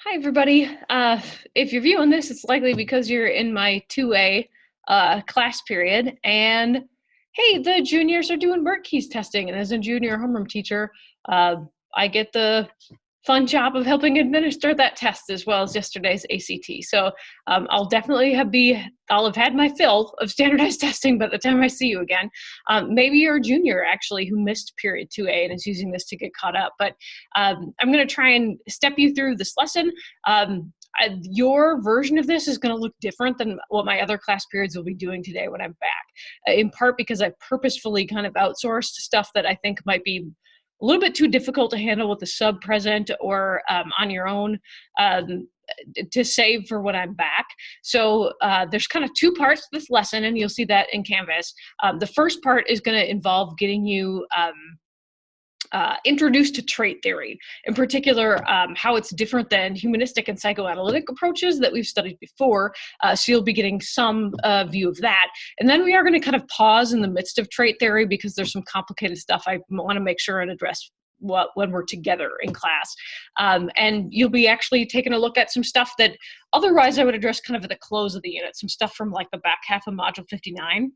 Hi, everybody. If you're viewing this, it's likely because you're in my 2A class period. And hey, the juniors are doing word keys testing. And as a junior homeroom teacher, uh, I get the fun job of helping administer that test as well as yesterday's ACT. So I'll definitely I'll have had my fill of standardized testing by the time I see you again. Maybe you're a junior actually who missed period 2A and is using this to get caught up. But I'm going to try and step you through this lesson. Your version of this is going to look different than what my other class periods will be doing today when I'm back, in part because I purposefully kind of outsourced stuff that I think might be a little bit too difficult to handle with the sub present or on your own to save for when I'm back. So there's kind of two parts to this lesson, and you'll see that in Canvas. The first part is going to involve getting you introduced to trait theory, in particular, how it's different than humanistic and psychoanalytic approaches that we've studied before. So you'll be getting some view of that. And then we are going to kind of pause in the midst of trait theory because there's some complicated stuff I want to make sure and address when we're together in class. And you'll be actually taking a look at some stuff that otherwise I would address kind of at the close of the unit, some stuff from like the back half of module 59.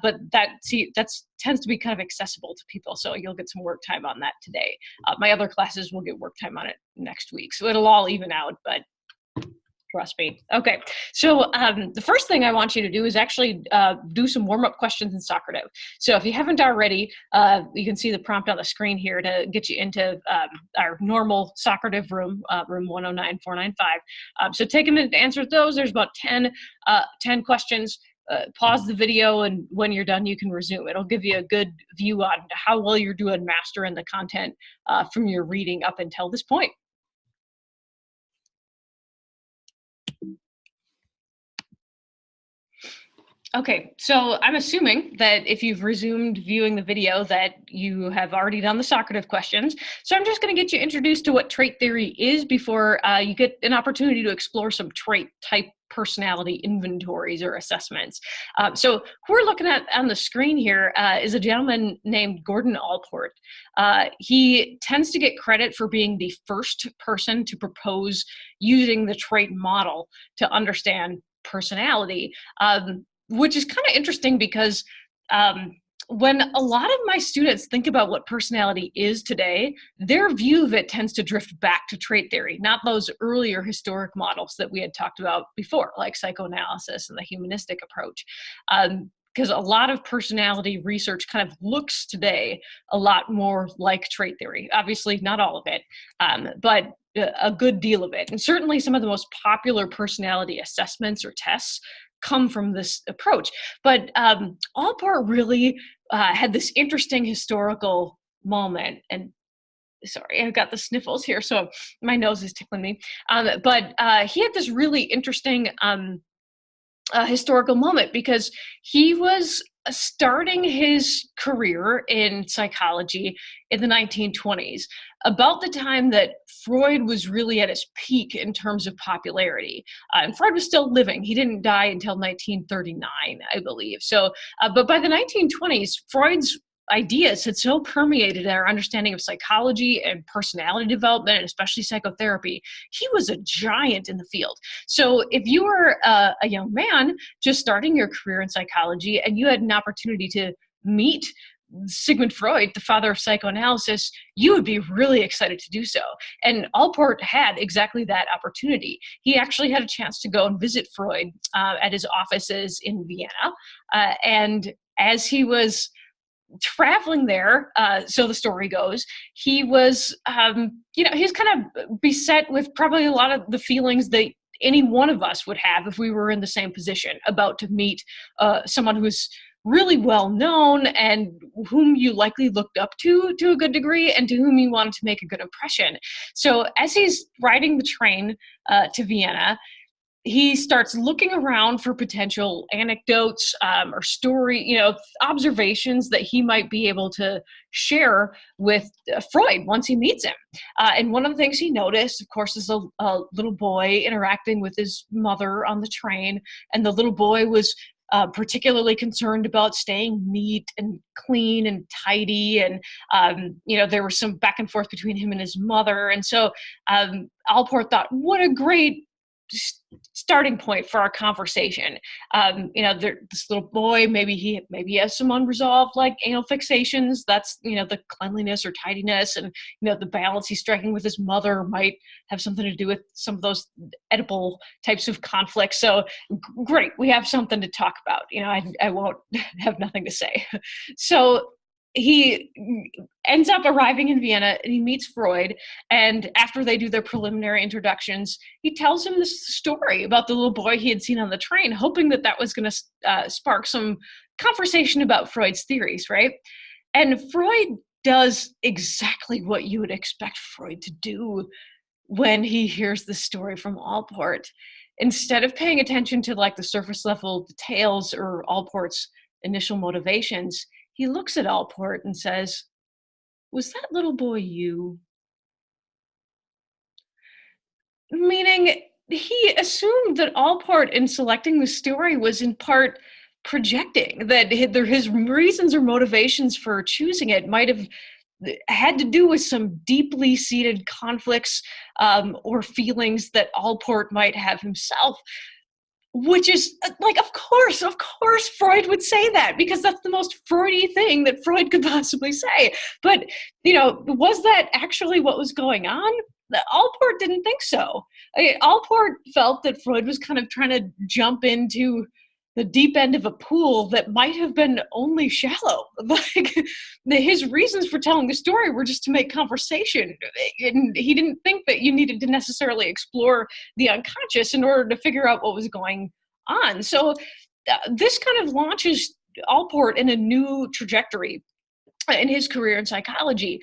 But that tends to be kind of accessible to people. So you'll get some work time on that today. My other classes will get work time on it next week. So it'll all even out, but trust me. Okay, so the first thing I want you to do is actually do some warm-up questions in Socrative. So if you haven't already, you can see the prompt on the screen here to get you into our normal Socrative room, room 109495. So take a minute to answer those. There's about 10 questions. Pause the video, and when you're done, you can resume. It'll give you a good view on how well you're doing mastering the content from your reading up until this point. Okay, so I'm assuming that if you've resumed viewing the video that you have already done the Socrative questions. So I'm just going to get you introduced to what trait theory is before you get an opportunity to explore some trait type personality inventories or assessments. So who we're looking at on the screen here is a gentleman named Gordon Allport. He tends to get credit for being the first person to propose using the trait model to understand personality. Which is kind of interesting because when a lot of my students think about what personality is today, their view of it tends to drift back to trait theory, not those earlier historic models that we had talked about before, like psychoanalysis and the humanistic approach. Because a lot of personality research kind of looks today a lot more like trait theory. Obviously, not all of it, but a good deal of it. And certainly some of the most popular personality assessments or tests come from this approach. But Allport really had this interesting historical moment, and sorry, I've got the sniffles here, so my nose is tickling me. But he had this really interesting historical moment because he was starting his career in psychology in the 1920s, about the time that Freud was really at his peak in terms of popularity. And Freud was still living. He didn't die until 1939, I believe. So, but by the 1920s, Freud's ideas had so permeated our understanding of psychology and personality development, and especially psychotherapy. He was a giant in the field. So if you were a young man just starting your career in psychology and you had an opportunity to meet Sigmund Freud, the father of psychoanalysis, you would be really excited to do so. And Allport had exactly that opportunity. He actually had a chance to go and visit Freud at his offices in Vienna. And as he was traveling there, so the story goes, he was, he's kind of beset with probably a lot of the feelings that any one of us would have if we were in the same position, about to meet someone who's really well known and whom you likely looked up to a good degree and to whom you wanted to make a good impression. So as he's riding the train to Vienna, he starts looking around for potential anecdotes or observations that he might be able to share with Freud once he meets him. And one of the things he noticed, of course, is a little boy interacting with his mother on the train, and the little boy was particularly concerned about staying neat and clean and tidy. And, there was some back and forth between him and his mother. And so Alport thought, what a great starting point for our conversation. This little boy, maybe he has some unresolved like anal fixations. That's the cleanliness or tidiness, and the balance he's striking with his mother might have something to do with some of those Oedipal types of conflicts. So great, we have something to talk about. I won't have nothing to say. So he ends up arriving in Vienna and he meets Freud. And after they do their preliminary introductions, he tells him this story about the little boy he had seen on the train, hoping that was going to spark some conversation about Freud's theories, right? And Freud does exactly what you would expect Freud to do when he hears the story from Alport. Instead of paying attention to like the surface level details or Alport's initial motivations, he looks at Alport and says, "Was that little boy you?" Meaning he assumed that Alport in selecting the story was in part projecting, that his reasons or motivations for choosing it might have had to do with some deeply seated conflicts or feelings that Alport might have himself. Which is like, of course, Freud would say that because that's the most Freudy thing that Freud could possibly say. But, was that actually what was going on? Alport didn't think so. Alport felt that Freud was kind of trying to jump into the deep end of a pool that might have been only shallow. Like his reasons for telling the story were just to make conversation. And he didn't think that you needed to necessarily explore the unconscious in order to figure out what was going on. So this kind of launches Alport in a new trajectory in his career in psychology.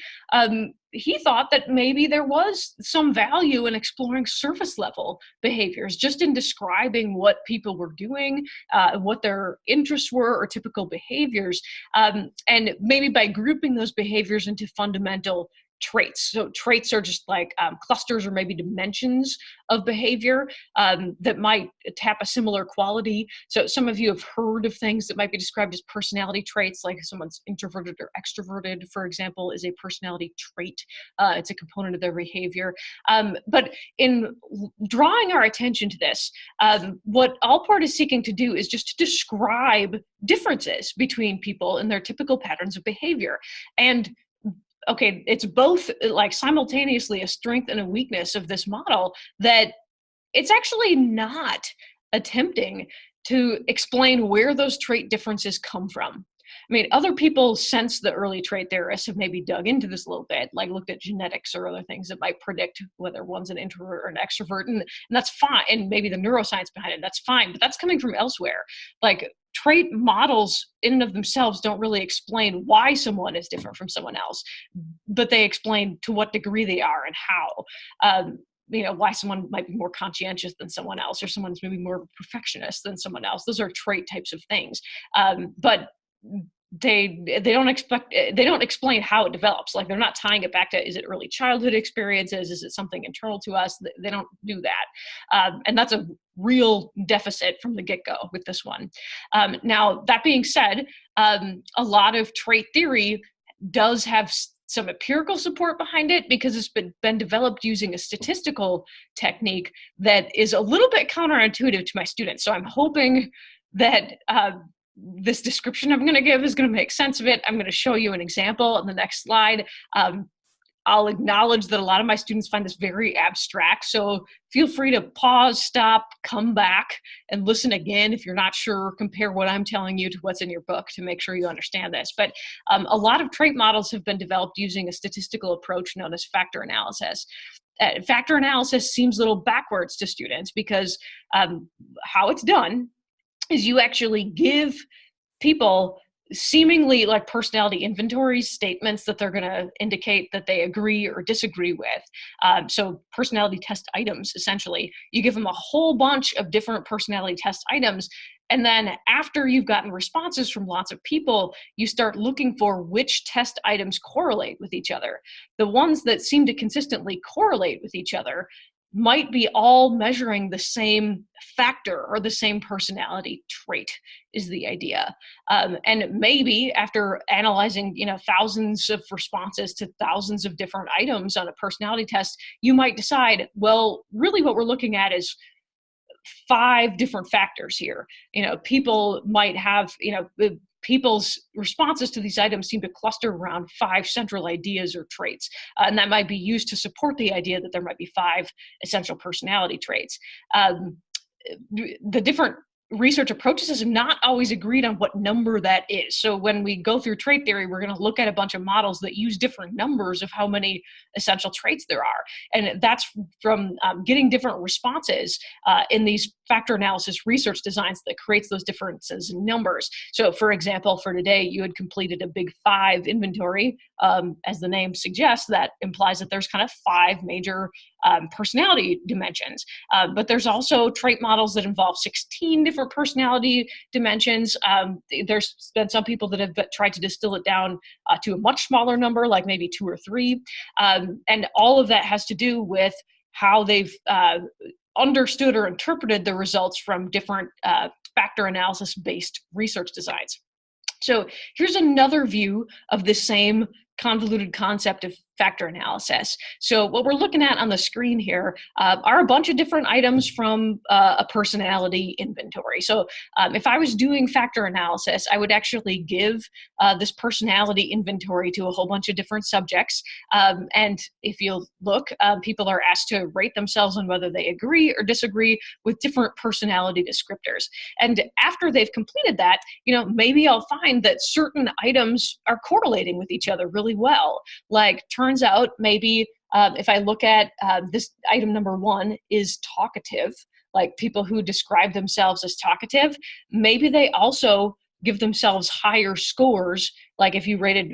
He thought that maybe there was some value in exploring surface level behaviors, just in describing what people were doing, what their interests were, or typical behaviors. And maybe by grouping those behaviors into fundamental traits. So traits are just like clusters or maybe dimensions of behavior that might tap a similar quality. So some of you have heard of things that might be described as personality traits, like someone's introverted or extroverted, for example, is a personality trait. It's a component of their behavior. But in drawing our attention to this, what Alport is seeking to do is just to describe differences between people and their typical patterns of behavior. And okay, it's both like simultaneously a strength and a weakness of this model that it's actually not attempting to explain where those trait differences come from. I mean, other people, since the early trait theorists, have maybe dug into this a little bit, like looked at genetics or other things that might predict whether one's an introvert or an extrovert, and that's fine. And maybe the neuroscience behind it, that's fine. But that's coming from elsewhere. Like trait models in and of themselves don't really explain why someone is different from someone else, but they explain to what degree they are and how. Why someone might be more conscientious than someone else, or someone's maybe more perfectionist than someone else. Those are trait types of things. But they don't explain how it develops. Like they're not tying it back to, is it early childhood experiences? Is it something internal to us? They don't do that. And that's a real deficit from the get-go with this one. Now, that being said, a lot of trait theory does have some empirical support behind it because it's been developed using a statistical technique that is a little bit counterintuitive to my students. So I'm hoping that this description I'm going to give is going to make sense of it. I'm going to show you an example on the next slide. I'll acknowledge that a lot of my students find this very abstract, so feel free to pause, stop, come back, and listen again if you're not sure. Compare what I'm telling you to what's in your book to make sure you understand this. But a lot of trait models have been developed using a statistical approach known as factor analysis. Factor analysis seems a little backwards to students because how it's done is you actually give people seemingly like personality inventory statements that they're going to indicate that they agree or disagree with. So personality test items, essentially. You give them a whole bunch of different personality test items. And then after you've gotten responses from lots of people, you start looking for which test items correlate with each other. The ones that seem to consistently correlate with each other might be all measuring the same factor or the same personality trait is the idea. And maybe after analyzing, thousands of responses to thousands of different items on a personality test, you might decide, well, really what we're looking at is 5 different factors here. People might have, people's responses to these items seem to cluster around 5 central ideas or traits. And that might be used to support the idea that there might be 5 essential personality traits. The different research approaches have not always agreed on what number that is. So when we go through trait theory, we're going to look at a bunch of models that use different numbers of how many essential traits there are. And that's from getting different responses in these factor analysis research designs that creates those differences in numbers. So for example, for today, you had completed a big 5 inventory. As the name suggests, that implies that there's kind of 5 major personality dimensions. But there's also trait models that involve 16 different personality dimensions. There's been some people that have tried to distill it down to a much smaller number, like maybe 2 or 3. And all of that has to do with how they've understood or interpreted the results from different factor analysis based research designs. So here's another view of the same convoluted concept of factor analysis. So what we're looking at on the screen here are a bunch of different items from a personality inventory. So if I was doing factor analysis, I would actually give this personality inventory to a whole bunch of different subjects. And if you look, people are asked to rate themselves on whether they agree or disagree with different personality descriptors. And after they've completed that, maybe I'll find that certain items are correlating with each other really well. Like turns out maybe if I look at this item number 1 is talkative, like people who describe themselves as talkative, maybe they also give themselves higher scores. Like if you rated,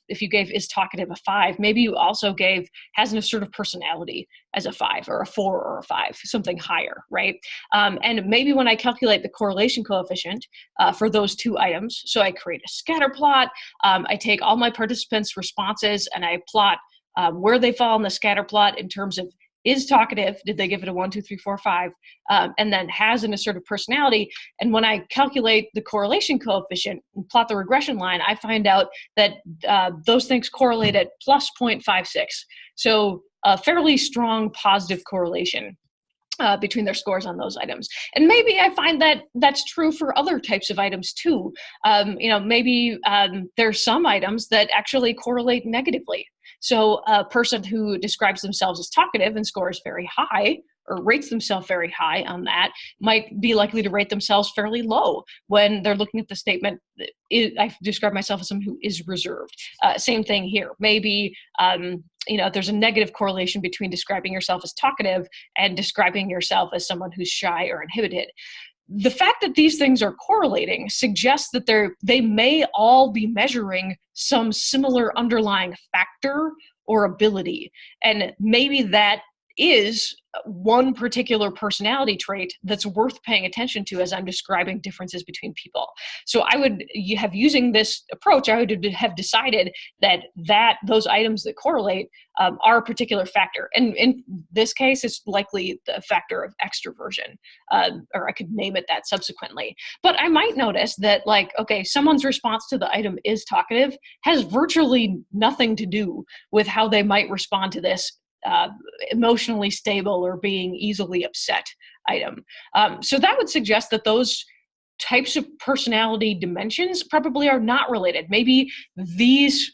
if you gave is talkative a 5, maybe you also gave has an assertive personality as a 5 or a 4 or a 5, something higher, right? And maybe when I calculate the correlation coefficient for those 2 items, so I create a scatter plot, I take all my participants' responses and I plot where they fall in the scatter plot in terms of is talkative, did they give it a 1, 2, 3, 4, 5, and then has an assertive personality. And when I calculate the correlation coefficient and plot the regression line, I find out that those things correlate at plus 0.56. So a fairly strong positive correlation between their scores on those items. And maybe I find that that's true for other types of items too. Maybe there's some items that actually correlate negatively. So a person who describes themselves as talkative and scores very high or rates themselves very high on that might be likely to rate themselves fairly low when they're looking at the statement, I describe myself as someone who is reserved. Same thing here. Maybe there's a negative correlation between describing yourself as talkative and describing yourself as someone who's shy or inhibited. The fact that these things are correlating suggests that they may all be measuring some similar underlying factor or ability. And maybe that is one particular personality trait that's worth paying attention to as I'm describing differences between people. So using this approach, I would have decided that those items that correlate are a particular factor. And in this case, it's likely the factor of extroversion, or I could name it that subsequently. But I might notice that, someone's response to the item is talkative has virtually nothing to do with how they might respond to this emotionally stable or being easily upset item. So that would suggest that those types of personality dimensions probably are not related. Maybe these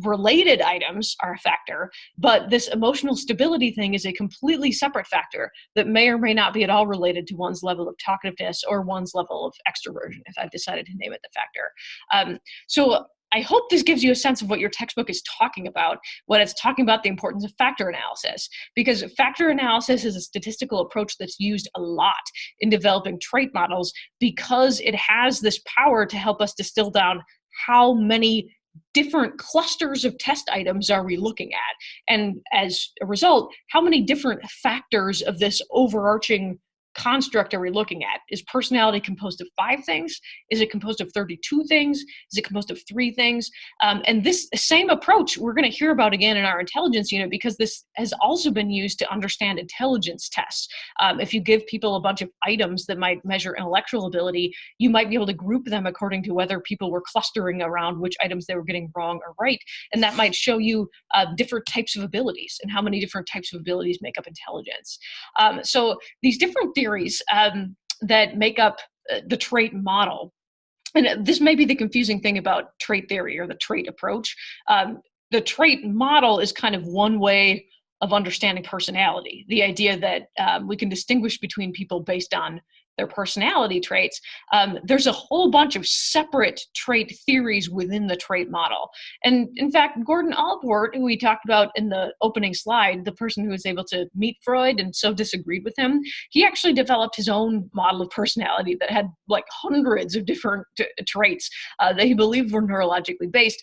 related items are a factor, but this emotional stability thing is a completely separate factor that may or may not be at all related to one's level of talkativeness or one's level of extroversion, if I've decided to name it the factor. So I hope this gives you a sense of what your textbook is talking about when it's talking about the importance of factor analysis, because factor analysis is a statistical approach that's used a lot in developing trait models because it has this power to help us distill down how many different clusters of test items are we looking at, and as a result, how many different factors of this overarching construct are we looking at? Is personality composed of 5 things? Is it composed of 32 things? Is it composed of 3 things? And this same approach we're going to hear about again in our intelligence unit, because this has also been used to understand intelligence tests. If you give people a bunch of items that might measure intellectual ability, you might be able to group them according to whether people were clustering around which items they were getting wrong or right. And that might show you different types of abilities and how many different types of abilities make up intelligence. So these different theories that make up the trait model, and this may be the confusing thing about trait theory or the trait approach. The trait model is kind of one way of understanding personality. The idea that we can distinguish between people based on their personality traits. There's a whole bunch of separate trait theories within the trait model. And in fact, Gordon Allport, who we talked about in the opening slide, the person who was able to meet Freud and so disagreed with him, he actually developed his own model of personality that had like hundreds of different traits that he believed were neurologically based.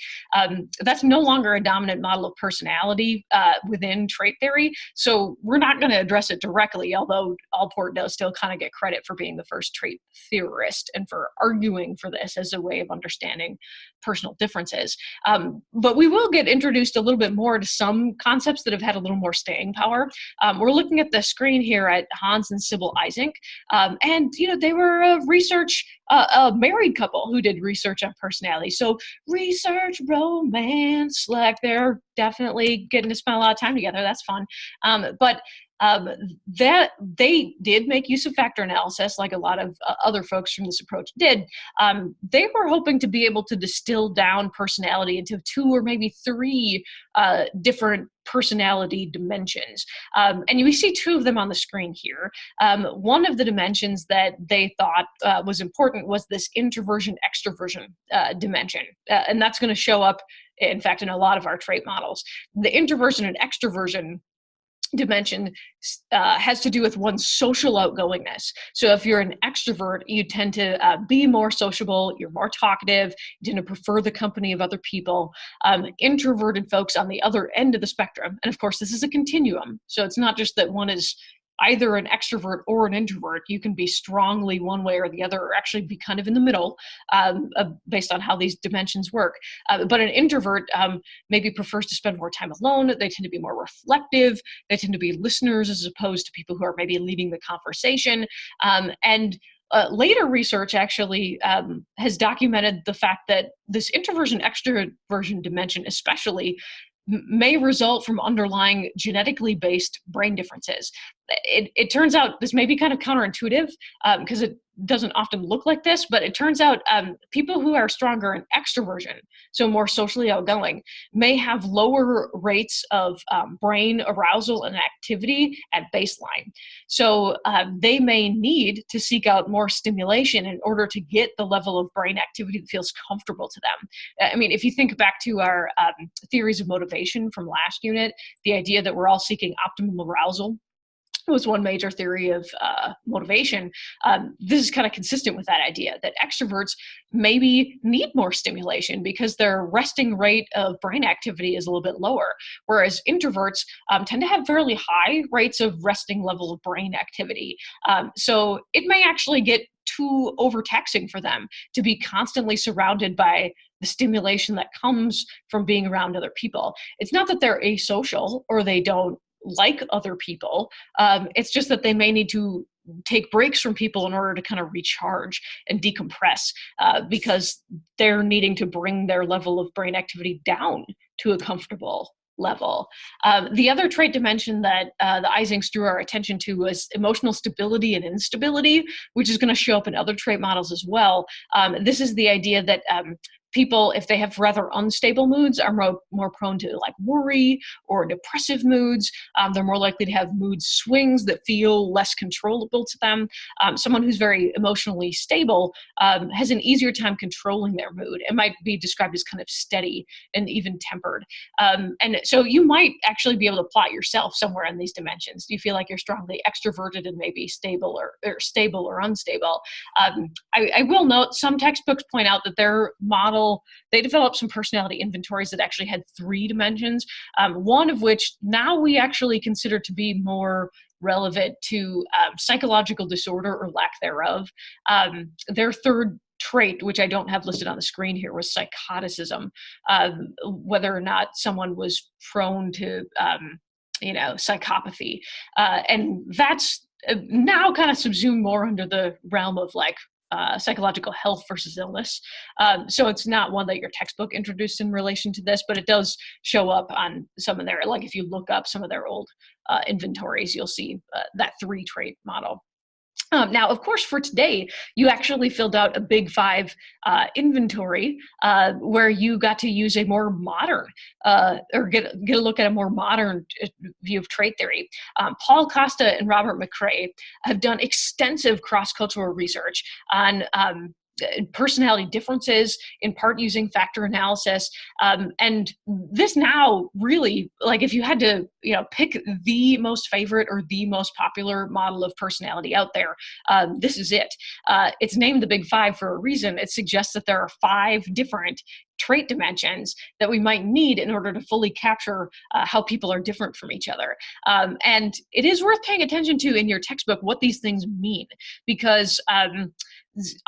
That's no longer a dominant model of personality within trait theory. So we're not going to address it directly, although Allport does still kind of get credit for being the first trait theorist and for arguing for this as a way of understanding personal differences. But we will get introduced a little bit more to some concepts that have had a little more staying power. We're looking at the screen here at Hans and Sybil Ising. And, they were a married couple who did research on personality. So research, romance, like they're definitely getting to spend a lot of time together. That's fun. But that they did make use of factor analysis, like a lot of other folks from this approach did. They were hoping to be able to distill down personality into 2 or maybe 3 different personality dimensions. And we see 2 of them on the screen here. One of the dimensions that they thought was important was this introversion, extroversion dimension. And that's going to show up, in fact, in a lot of our trait models. The introversion and extroversion dimension has to do with one's social outgoingness. So if you're an extrovert, you tend to be more sociable, you're more talkative, you tend to prefer the company of other people. Introverted folks on the other end of the spectrum, and of course this is a continuum, so it's not just that one is either an extrovert or an introvert. You can be strongly one way or the other, or actually be kind of in the middle based on how these dimensions work. But an introvert maybe prefers to spend more time alone. They tend to be more reflective. They tend to be listeners as opposed to people who are maybe leading the conversation. Later research actually has documented the fact that this introversion, extroversion dimension especially may result from underlying genetically based brain differences. It turns out this may be kind of counterintuitive because it doesn't often look like this, but it turns out people who are stronger in extroversion, so more socially outgoing, may have lower rates of brain arousal and activity at baseline. So they may need to seek out more stimulation in order to get the level of brain activity that feels comfortable to them. I mean, if you think back to our theories of motivation from last unit, the idea that we're all seeking optimal arousal was one major theory of motivation. This is kind of consistent with that idea that extroverts maybe need more stimulation because their resting rate of brain activity is a little bit lower, whereas introverts tend to have fairly high rates of resting level of brain activity. So it may actually get too overtaxing for them to be constantly surrounded by the stimulation that comes from being around other people. It's not that they're asocial or they don't like other people. It's just that they may need to take breaks from people in order to kind of recharge and decompress because they're needing to bring their level of brain activity down to a comfortable level. The other trait dimension that the Isings drew our attention to was emotional stability and instability, which is going to show up in other trait models as well. This is the idea that people, if they have rather unstable moods, are more prone to like worry or depressive moods. They're more likely to have mood swings that feel less controllable to them. Someone who's very emotionally stable has an easier time controlling their mood. It might be described as kind of steady and even tempered. And so you might actually be able to plot yourself somewhere in these dimensions. Do you feel like you're strongly extroverted and maybe stable or stable or unstable? I will note some textbooks point out that their model, they developed some personality inventories that actually had 3 dimensions, one of which now we actually consider to be more relevant to psychological disorder or lack thereof. Their third trait, which I don't have listed on the screen here, was psychoticism, whether or not someone was prone to, psychopathy. And that's now kind of subsumed more under the realm of like psychological health versus illness. So it's not one that your textbook introduced in relation to this, but it does show up on some of their, like if you look up some of their old inventories, you'll see that 3-trait model. Now, of course, for today, you actually filled out a Big Five inventory where you got to use a more modern, or get a look at a more modern view of trait theory. Paul Costa and Robert McCrae have done extensive cross-cultural research on personality differences, in part using factor analysis. And this now really, like if you had to, pick the most favorite or the most popular model of personality out there, this is it. It's named the Big Five for a reason. It suggests that there are 5 different trait dimensions that we might need in order to fully capture how people are different from each other. And it is worth paying attention to in your textbook what these things mean, because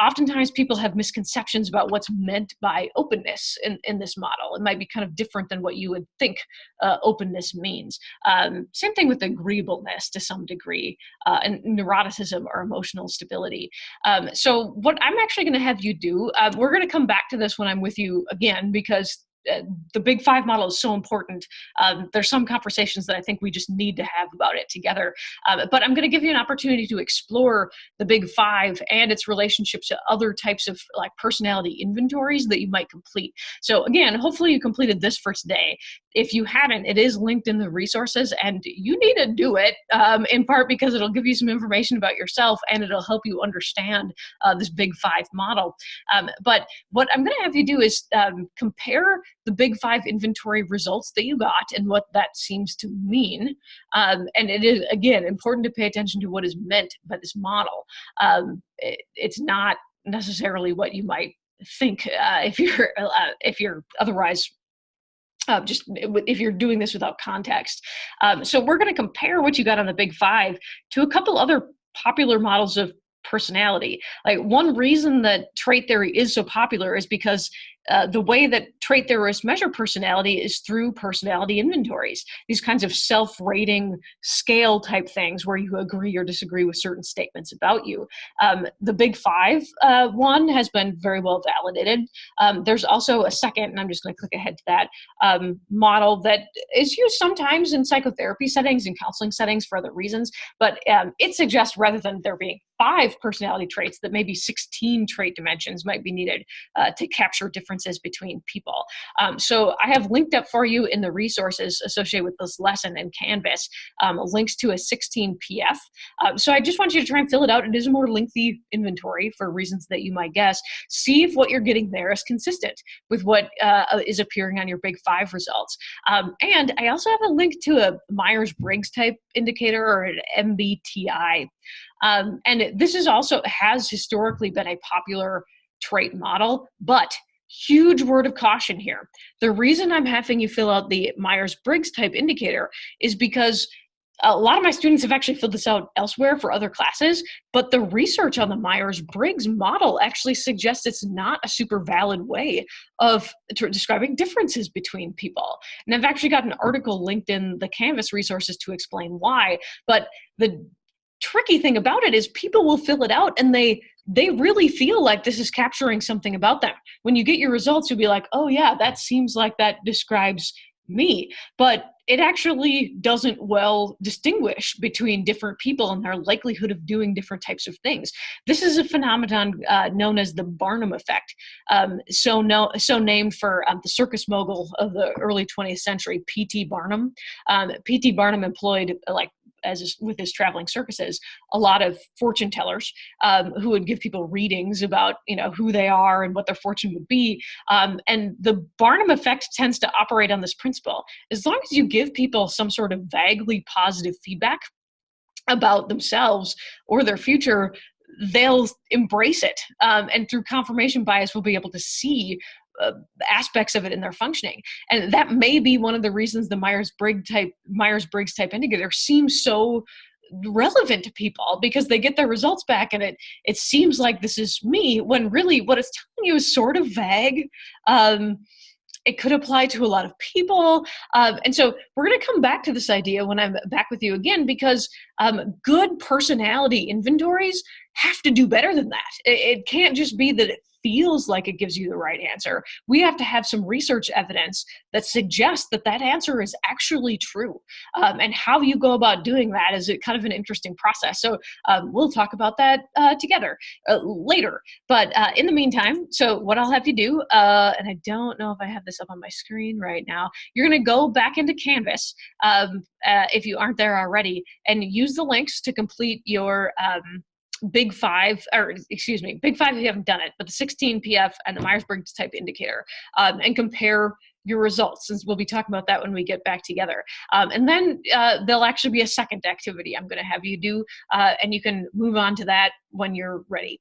oftentimes people have misconceptions about what's meant by openness in this model. It might be kind of different than what you would think openness means. Same thing with agreeableness to some degree, and neuroticism or emotional stability. So what I'm actually going to have you do, we're going to come back to this when I'm with you again, because the Big Five model is so important. There's some conversations that I think we just need to have about it together. But I'm going to give you an opportunity to explore the Big Five and its relationship to other types of like personality inventories that you might complete. So again, hopefully you completed this for today. If you haven't, it is linked in the resources, and you need to do it in part because it'll give you some information about yourself and it'll help you understand this Big Five model. But what I'm going to have you do is compare the Big Five inventory results that you got and what that seems to mean. And it is, again, important to pay attention to what is meant by this model. It's not necessarily what you might think if you're otherwise just if you're doing this without context. So we're going to compare what you got on the Big Five to a couple other popular models of personality. Like one reason that trait theory is so popular is because the way that trait theorists measure personality is through personality inventories, these kinds of self-rating scale type things where you agree or disagree with certain statements about you. The Big Five one has been very well validated. There's also a second, and I'm just going to click ahead to that, model that is used sometimes in psychotherapy settings and counseling settings for other reasons, but it suggests rather than there being 5 personality traits, that maybe 16 trait dimensions might be needed to capture differences between people. So I have linked up for you in the resources associated with this lesson in Canvas, links to a 16 PF. So I just want you to try and fill it out. It is a more lengthy inventory for reasons that you might guess. See if what you're getting there is consistent with what is appearing on your Big Five results. And I also have a link to a Myers-Briggs type indicator, or an MBTI. And this is also has historically been a popular trait model, but huge word of caution here. The reason I'm having you fill out the Myers-Briggs type indicator is because a lot of my students have actually filled this out elsewhere for other classes, but the research on the Myers-Briggs model actually suggests it's not a super valid way of describing differences between people. And I've actually got an article linked in the Canvas resources to explain why, but the tricky thing about it is people will fill it out and they really feel like this is capturing something about them. When you get your results, you'll be like, oh yeah, that seems like that describes me. But it actually doesn't well distinguish between different people and their likelihood of doing different types of things. This is a phenomenon known as the Barnum effect, so named for the circus mogul of the early 20th century, P.T. Barnum. P.T. Barnum employed, with his traveling circuses, a lot of fortune tellers who would give people readings about who they are and what their fortune would be. And the Barnum effect tends to operate on this principle. As long as you give people some sort of vaguely positive feedback about themselves or their future, they'll embrace it. And through confirmation bias, we'll be able to see aspects of it in their functioning. And that may be one of the reasons the Myers-Briggs type indicator seems so relevant to people because they get their results back and it seems like this is me, when really what it's telling you is sort of vague. It could apply to a lot of people. And so we're going to come back to this idea when I'm back with you again, because good personality inventories have to do better than that. It can't just be that it feels like it gives you the right answer. We have to have some research evidence that suggests that that answer is actually true. And how you go about doing that is kind of an interesting process. So we'll talk about that together later. But in the meantime, so what I'll have you do, and I don't know if I have this up on my screen right now, you're going to go back into Canvas if you aren't there already, and use the links to complete your Big Five, or excuse me, Big Five if you haven't done it, but the 16 PF and the Myers-Briggs type indicator, and compare your results, since we'll be talking about that when we get back together. And then there'll actually be a second activity I'm going to have you do, and you can move on to that when you're ready.